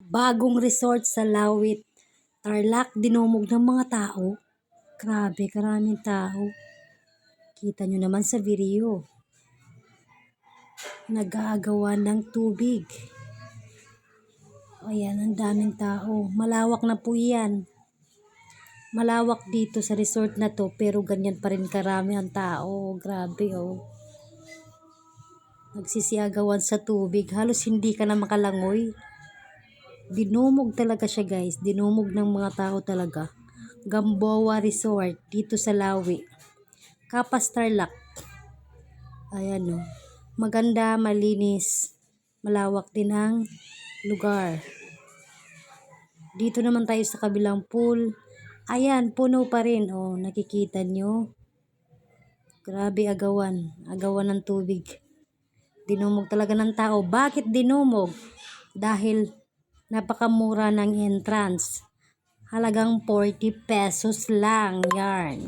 Bagong resort sa Lawit, Tarlac, dinumog ng mga tao. Grabe, karaming tao. Kita nyo naman sa video. Nag-aagawan ng tubig. Ayan, ang daming tao. Malawak na po yan. Malawak dito sa resort na to, pero ganyan pa rin karami ang tao. Grabe, oh. Nagsisiagawan sa tubig. Halos hindi ka na makalangoy. Dinumog talaga siya, guys. Dinumog ng mga tao talaga. Gamboa Resort dito sa Lawi, Capas, Tarlac. Ayan, oh. Maganda, malinis, malawak din ang lugar. Dito naman tayo sa kabilang pool. Ayan, puno pa rin, oh. Nakikita nyo. Grabe, agawan ng tubig. Dinumog talaga ng tao. Bakit dinumog? Dahil napakamura ng entrance. Halagang 40 pesos lang, yarn.